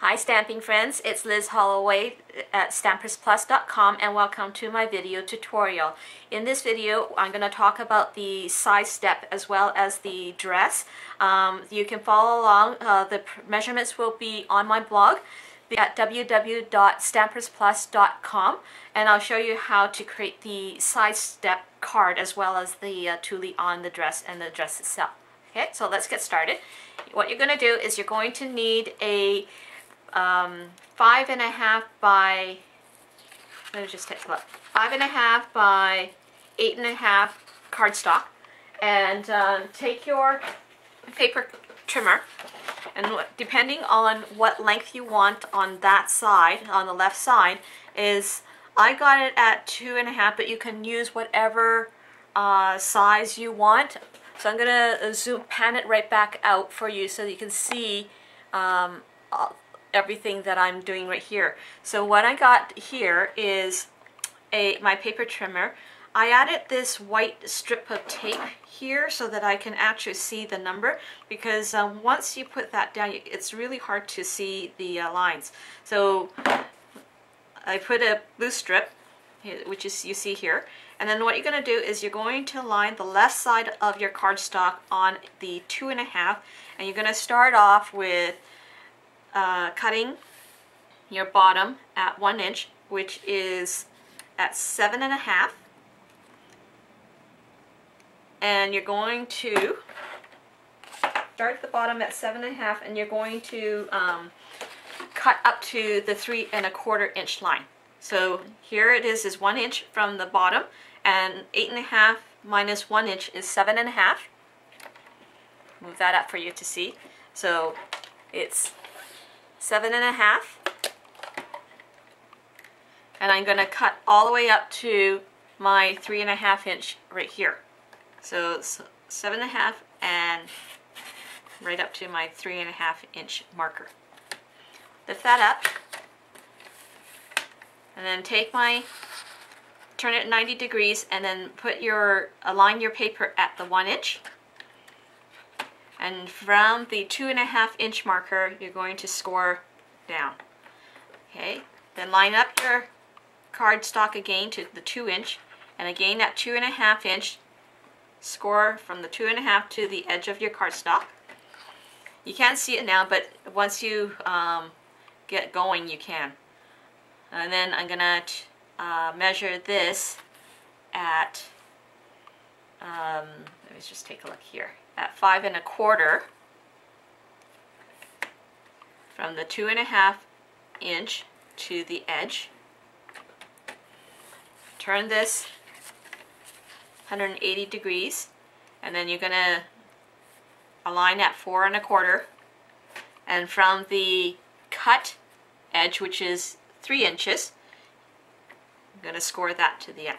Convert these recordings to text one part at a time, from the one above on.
Hi stamping friends, it's Liz Holloway at stampersplus.com and welcome to my video tutorial. In this video I'm going to talk about the size step as well as the dress. You can follow along, the measurements will be on my blog at www.stampersplus.com, and I'll show you how to create the size step card as well as the tule on the dress and the dress itself. Okay, so let's get started. What you're going to do is you're going to need a 5.5 by, let me just take a look, 5.5 by 8.5 cardstock, and take your paper trimmer, and depending on what length you want on that side, on the left side, is I got it at 2.5, but you can use whatever size you want. So I'm gonna pan it right back out for you so that you can see everything that I'm doing right here. So what I got here is my paper trimmer. I added this white strip of tape here so that I can actually see the number, because once you put that down, it's really hard to see the lines. So I put a blue strip, which is you see here, and then what you're going to do is you're going to line the left side of your cardstock on the 2.5, and you're going to start off with cutting your bottom at 1 inch, which is at 7.5, and you're going to start at the bottom at 7.5, and you're going to cut up to the 3.25 inch line. So here it is 1 inch from the bottom, and 8.5 minus 1 inch is 7.5. Move that up for you to see. So it's 7.5, and I'm going to cut all the way up to my 3.5 inch right here. So 7.5 and right up to my 3.5 inch marker. Lift that up, and then turn it 90 degrees, and then align your paper at the 1 inch. And from the 2.5 inch marker, you're going to score down. Okay, then line up your cardstock again to the 2 inch, and again at 2.5 inch, score from the 2.5 to the edge of your cardstock. You can't see it now, but once you get going, you can. And then I'm gonna measure this at, let me just take a look here, at 5.25 from the 2.5 inch to the edge. Turn this 180 degrees, and then you're gonna align at 4.25, and from the cut edge, which is 3 inches, I'm going to score that to the end.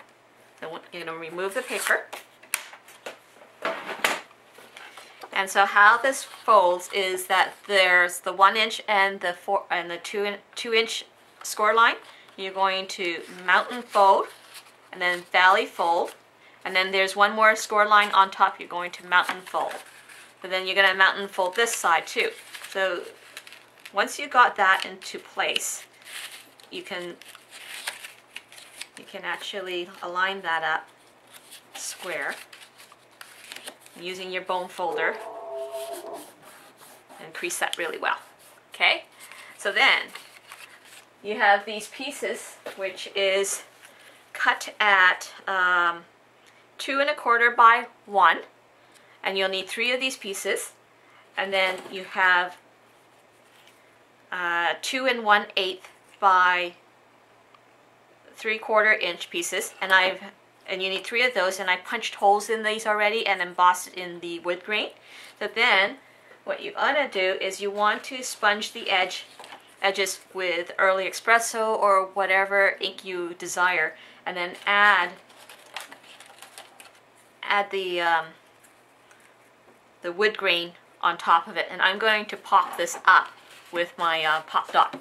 Then you're going to remove the paper. And so how this folds is that there's the 1 inch and the 2 inch score line. You're going to mountain fold, and then valley fold, and then there's one more score line on top. You're going to mountain fold. But then you're going to mountain fold this side too. So once you got that into place, you can actually align that up square using your bone folder and crease that really well. Okay, so then you have these pieces, which is cut at 2.25 by 1, and you'll need 3 of these pieces, and then you have 2 1/8 by 3/4 inch pieces, and you need 3 of those, and I punched holes in these already and embossed it in the wood grain. So then what you ought to do is you want to sponge the edges with early espresso or whatever ink you desire, and then add the wood grain on top of it. And I'm going to pop this up with my pop dot.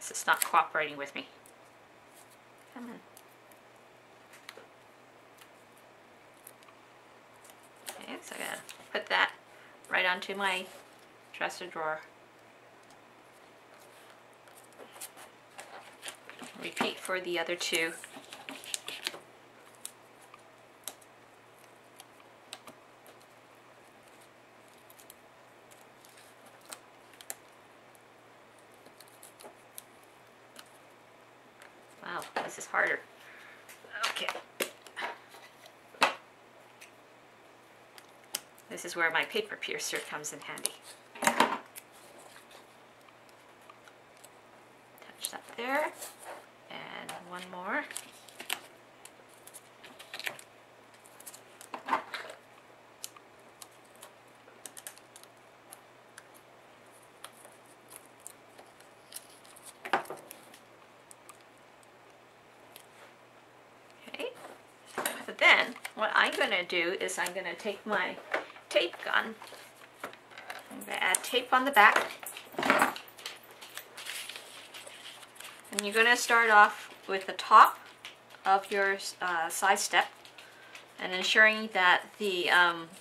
It's not cooperating with me. Come on. Okay, so I'm gonna put that right onto my dresser drawer. Repeat for the other two. Wow, this is harder. Okay. This is where my paper piercer comes in handy. Touch that there. And one more. Okay. But then what I'm going to do is I'm going to take my tape gun. I'm going to add tape on the back. And you're going to start off with the top of your side step and ensuring that the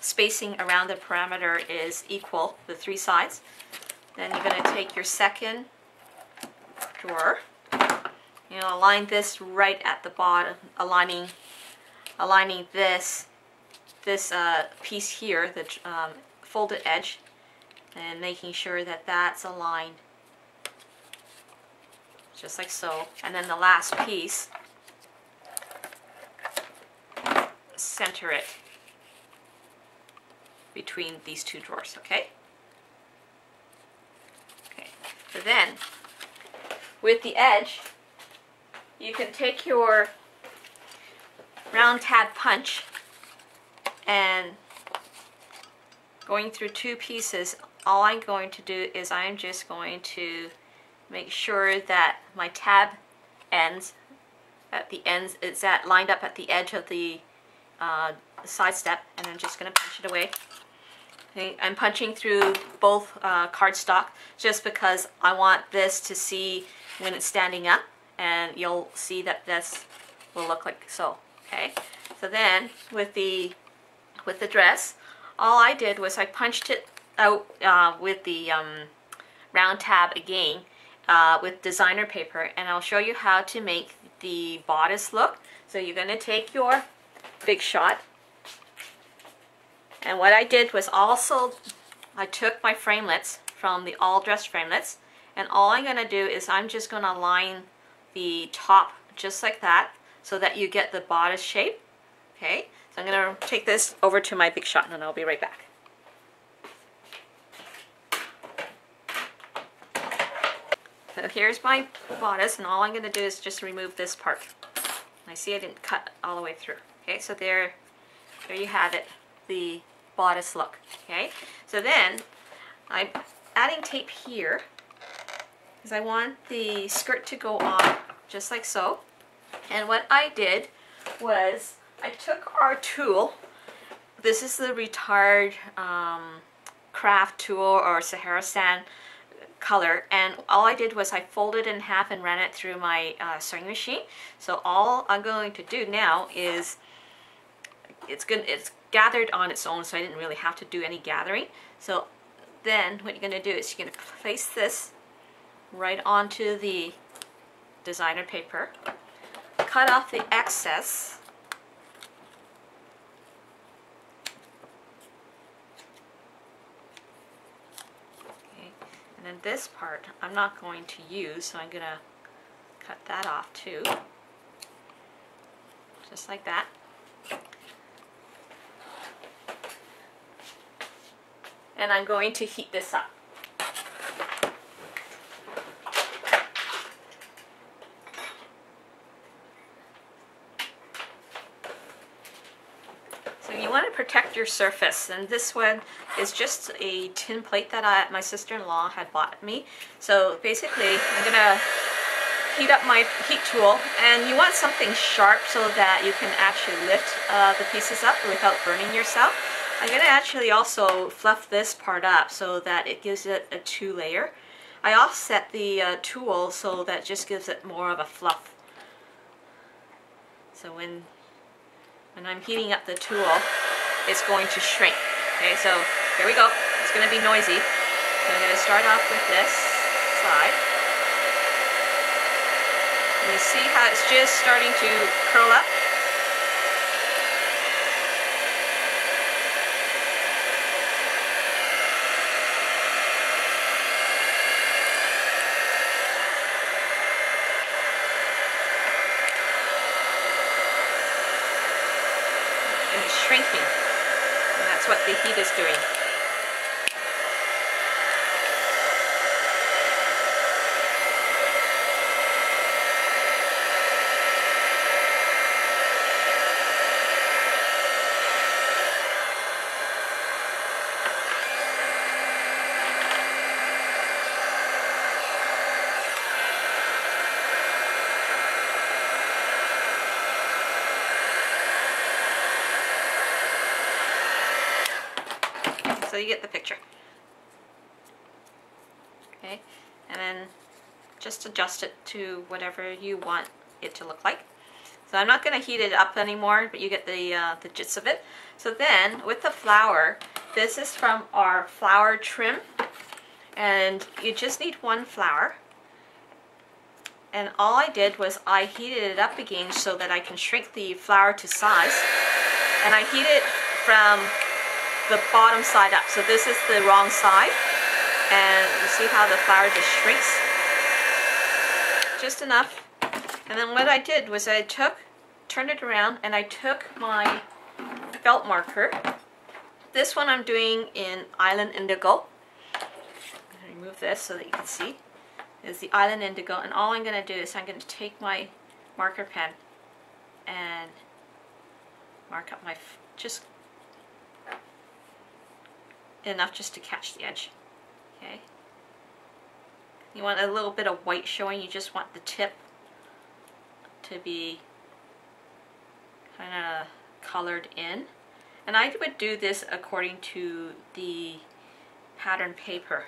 spacing around the parameter is equal, the three sides. Then you're going to take your second drawer. You know, align this right at the bottom, aligning this piece here, the folded edge, and making sure that that's aligned just like so. And then the last piece, center it between these two drawers, okay? Okay, so then with the edge, you can take your round tab punch and going through two pieces, all I'm going to do is I'm just going to make sure that my tab ends at the ends, it's lined up at the edge of the side step, and I'm just going to punch it away. Okay, I'm punching through both cardstock just because I want this to see when it's standing up, and you'll see that this will look like so. Okay, so then with the dress, all I did was I punched it out with the round tab again with designer paper, and I'll show you how to make the bodice look. So you're going to take your Big Shot, and what I did was also I took my framelits from the all dress framelits, and all I'm going to do is I'm just going to line the top just like that so that you get the bodice shape. Okay, so I'm going to take this over to my Big Shot and I'll be right back. So here's my bodice, and all I'm going to do is just remove this part. I see I didn't cut all the way through. Okay, so there you have it, the bodice look. Okay, so then I'm adding tape here because I want the skirt to go on just like so. And what I did was I took our tool. This is the Retard Craft tool or Sahara Sand color, and all I did was I folded in half and ran it through my sewing machine. So all I'm going to do now is it's gathered on its own, so I didn't really have to do any gathering. So then what you're going to do is you're going to place this right onto the designer paper, cut off the excess, and then this part I'm not going to use, so I'm going to cut that off too, just like that. And I'm going to heat this up. So you want to protect your surface, and this one is just a tin plate that my sister-in-law had bought me. So basically I'm going to heat up my heat tool, and you want something sharp so that you can actually lift the pieces up without burning yourself. I'm going to actually also fluff this part up so that it gives it a two-layer. I offset the tool so that just gives it more of a fluff. So when I'm heating up the tool, it's going to shrink. Okay, so here we go. It's going to be noisy. So I'm going to start off with this side. And you see how it's just starting to curl up? And it's shrinking. And that's what the heat is doing. So you get the picture. Okay, and then just adjust it to whatever you want it to look like. So I'm not going to heat it up anymore, but you get the gist of it. So then with the flour, this is from our flour trim, and you just need one flour. And all I did was I heated it up again so that I can shrink the flour to size, and I heat it from the bottom side up. So this is the wrong side, and you see how the flour just shrinks just enough. And then what I did was I turned it around, and I took my felt marker. This one I'm doing in Island Indigo. I'm going to remove this so that you can see. Is the Island Indigo, and all I'm going to do is I'm going to take my marker pen and mark up my just enough just to catch the edge. Okay. You want a little bit of white showing. You just want the tip to be kind of colored in. And I would do this according to the pattern paper.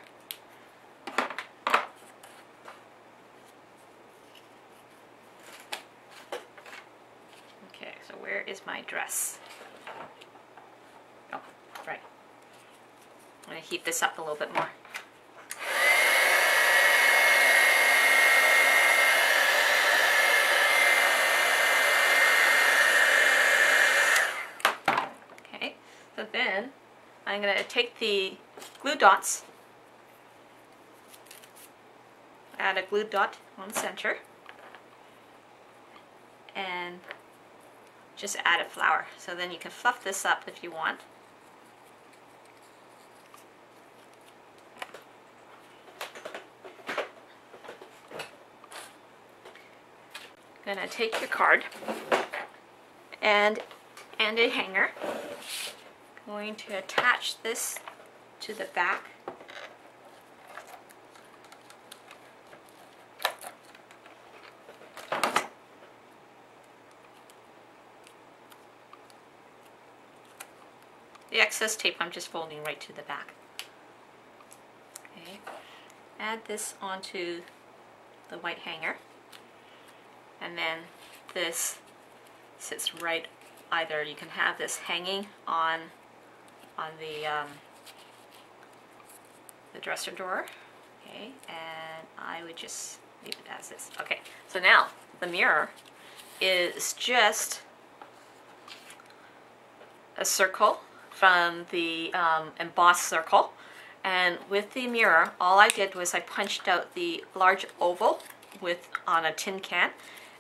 Okay, so where is my dress? Oh, right. I'm going to heat this up a little bit more. Okay, so then I'm going to take the glue dots, add a glue dot on center, and just add a flower. So then you can fluff this up if you want. Gonna take your card and a hanger. Going to attach this to the back. The excess tape I'm just folding right to the back. Okay. Add this onto the white hanger. And then this sits right, either you can have this hanging on the dresser drawer, okay, and I would just leave it as is. Okay, so now the mirror is just a circle from the embossed circle, and with the mirror all I did was I punched out the large oval on a tin can.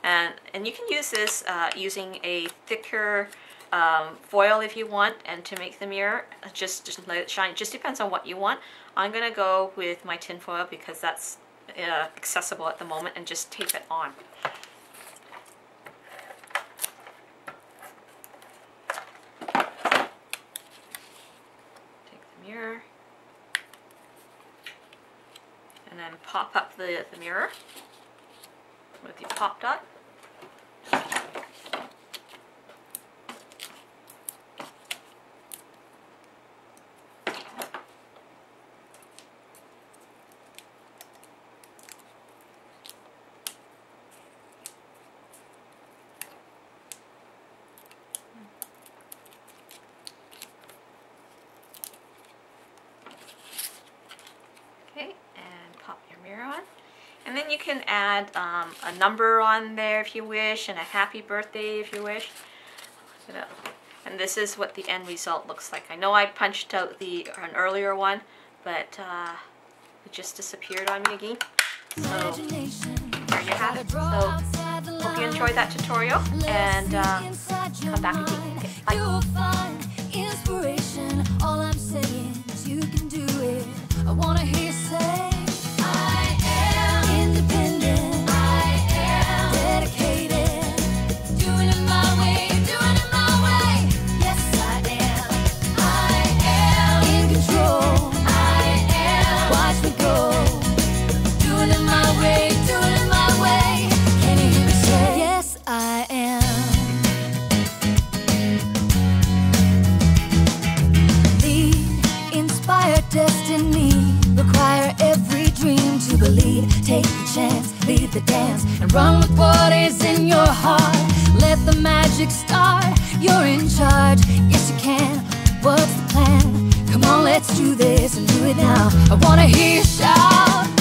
And you can use this using a thicker foil if you want, and to make the mirror, just let it shine. It just depends on what you want. I'm going to go with my tin foil because that's accessible at the moment, and just tape it on. Take the mirror and then pop up the mirror with your pop dot. then you can add a number on there if you wish, and a happy birthday if you wish. And this is what the end result looks like. I know I punched out an earlier one, but it just disappeared on me again. So there you have it. So hope you enjoyed that tutorial, and come back again. Okay, bye. Inspiration, all I'm saying is you can do it. I wanna hear you say, I am independent, I am dedicated, doing it my way, doing it my way. Yes, I am in control, I am, watch me go, doing it my way, doing it my way. Can you hear me say, yes, I am. Destiny require every dream to believe. Take the chance, lead the dance, and run with what is in your heart. Let the magic start. You're in charge. Yes, you can. What's the plan? Come on, let's do this and do it now. I wanna hear you shout.